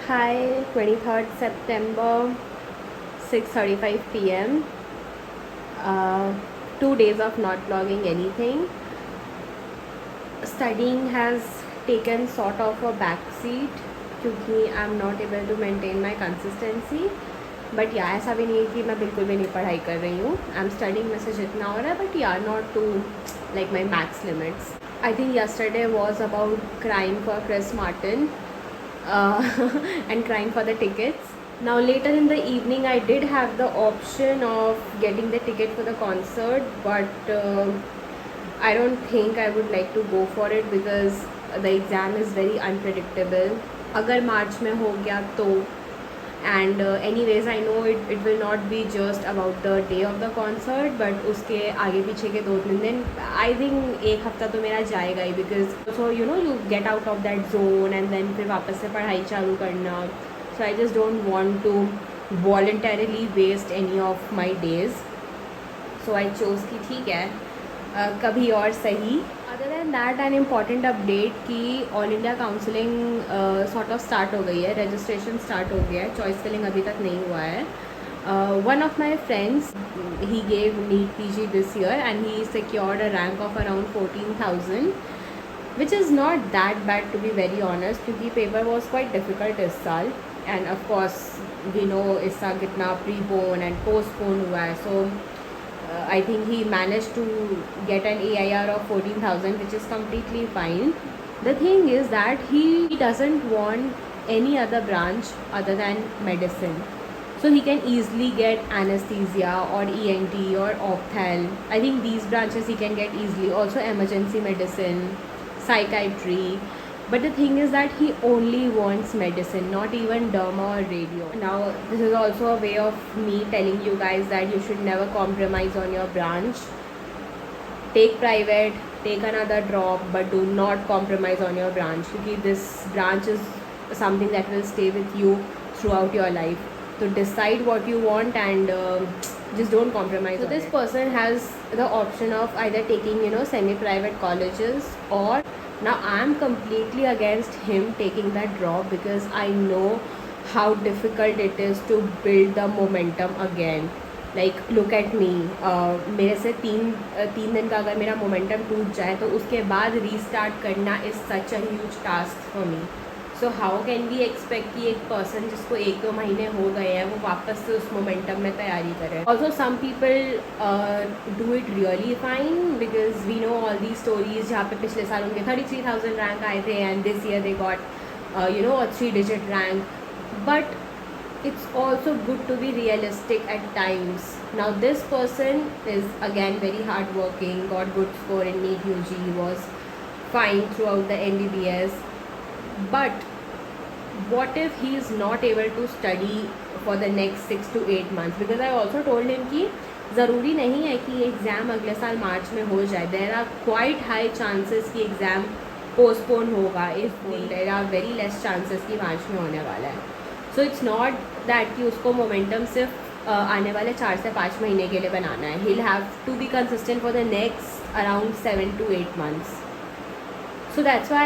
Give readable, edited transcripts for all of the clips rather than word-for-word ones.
Hi, 23rd September, 6:35 p.m. Uh, 2 days of not vlogging anything. Studying has taken sort of a backseat क्योंकि I am not able to maintain my consistency. But yeah ऐसा भी नहीं है कि मैं बिल्कुल भी नहीं पढ़ाई कर रही हूँ. आई एम स्टडिंग में से जितना हो रहा है, but yeah not to like my max limits. I think yesterday was about crying for Chris Martin and crying for the tickets. Now later in the evening I did have the option of getting the ticket for the concert, but I don't think I would like to go for it because the exam is very unpredictable. अगर मार्च में हो गया तो and anyways I know it will not be just about the day of the concert, but उसके आगे पीछे के 2-3 दिन I think एक हफ्ता तो मेरा जाएगा ही, because so you know you get out of that zone and then फिर वापस से पढ़ाई चालू करना. So I just don't want to voluntarily waste any of my days. So I chose कि ठीक है कभी और सही. Other than that an important update कि all India counselling sort of start हो गई है. रजिस्ट्रेशन स्टार्ट हो गया है. चॉइस फिलिंग अभी तक नहीं हुआ है. One of my friends he gave NEET PG this year and he secured a rank of around 14,000, which is not that bad to be very honest, क्योंकि पेपर वॉज क्वाइट डिफ़िकल्ट इस साल. And of course we know इस साल कितना prepone and postpone हुआ है. सो I think he managed to get an AIR of 14,000, which is completely fine. The thing is that he doesn't want any other branch other than medicine. So he can easily get anesthesia or ENT or ophthal. I think these branches he can get easily. Also emergency medicine, psychiatry. But the thing is that he only wants medicine, not even derma or radio. Now, this is also a way of me telling you guys that you should never compromise on your branch. Take private, take another drop, but do not compromise on your branch, because this branch is something that will stay with you throughout your life. So decide what you want and just don't compromise. So this person has the option of either taking semi-private colleges, or now I am completely against him taking that drop because I know how difficult it is to build the momentum again. Like look at me, मेरे से तीन दिन का अगर मेरा momentum टूट जाए तो उसके बाद रीस्टार्ट करना is such a huge task for me. So how can we expect कि एक पर्सन जिसको 1-2 महीने हो गए हैं वो वापस से उस मोमेंटम में तैयारी करे. Also some people do it really fine, because we know all the stories जहाँ पे पिछले साल उनके 33,000 रैंक आए थे and this year they got a 3-digit rank. But it's also good to be realistic at times. Now this person is again very hardworking, got good score in NEET UG, was fine throughout the MBBS. But what if he is not able to study for the next 6 to 8 months? Because I also told him कि ज़रूरी नहीं है कि exam अगले साल मार्च में हो जाए. There are quite high chances कि एग्ज़ाम पोस्टपोन होगा. If there are very less chances कि मार्च में होने वाला है. So it's not that कि उसको मोमेंटम सिर्फ आने वाले 4 से 5 महीने के लिए बनाना है. He'll have to be consistent for the next around 7 to 8 months. So that's why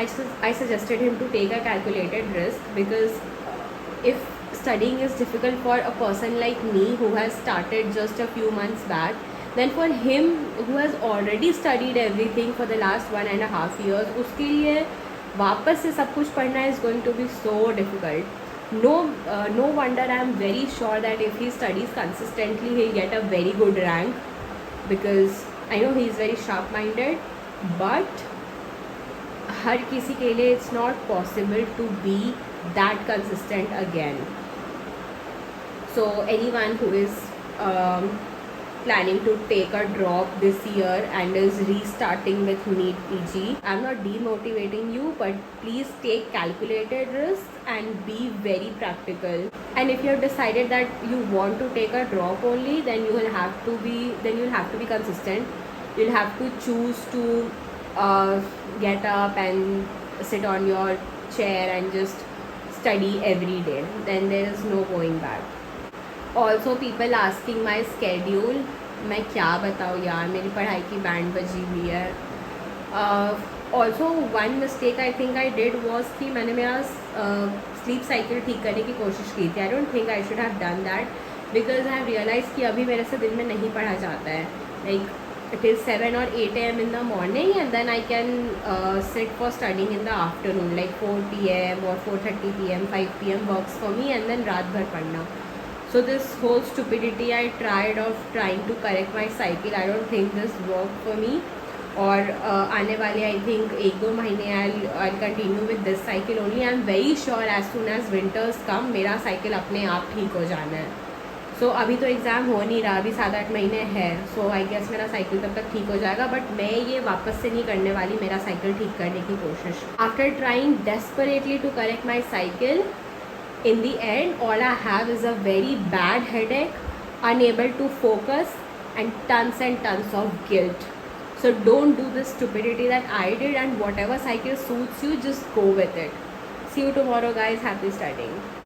I suggested him to take a calculated risk, because if studying is difficult for a person like me who has started just a few months back, then for him who has already studied everything for the last 1.5 years, उसके लिए वापस से सब कुछ पढ़ना is going to be so difficult. No wonder I am very sure that if he studies consistently he'll get a very good rank, because I know he is very sharp-minded. But हर किसी के लिए it's not possible to be that consistent again. So anyone who is planning to take a drop this year and is restarting with NEET PG, I'm not demotivating you, but please take calculated risks and be very practical. And if you have decided that you want to take a drop only, then you'll have to be consistent. You'll have to choose to get up and sit on your chair and just study every day. Then there is no going back. Also people asking my schedule. मैं क्या बताऊँ यार, मेरी पढ़ाई की band बजी हुई है. Also one mistake I think I did was कि मैंने मेरा स्लीप साइकिल ठीक करने की कोशिश की थी. I don't think I should have done that because I have realise कि अभी मेरे से दिन में नहीं पढ़ा जाता है. Like it is 7 or 8 a.m. in the morning and then I can sit for studying in the afternoon like 4 p.m. or 4:30 p.m. 5 p.m. works for me and then रात भर पढ़ना. So this whole stupidity I tried of trying to correct my cycle, I don't think this worked for me. और आने वाले I think 1-2 महीने I'll continue with this cycle only. I'm very sure as soon as winters come मेरा cycle अपने आप ठीक हो जाना है. सो अभी तो एग्ज़ाम हो नहीं रहा, अभी 7-8 महीने है. सो आई गेस मेरा साइकिल तब तक ठीक हो जाएगा. बट मैं ये वापस से नहीं करने वाली मेरा साइकिल ठीक करने की कोशिश. After trying desperately to correct my cycle, in the end all I have is a very bad headache, unable to focus and tons of guilt. So don't do the stupidity that I did, and whatever cycle suits you, just go with it. See you tomorrow guys. Happy studying.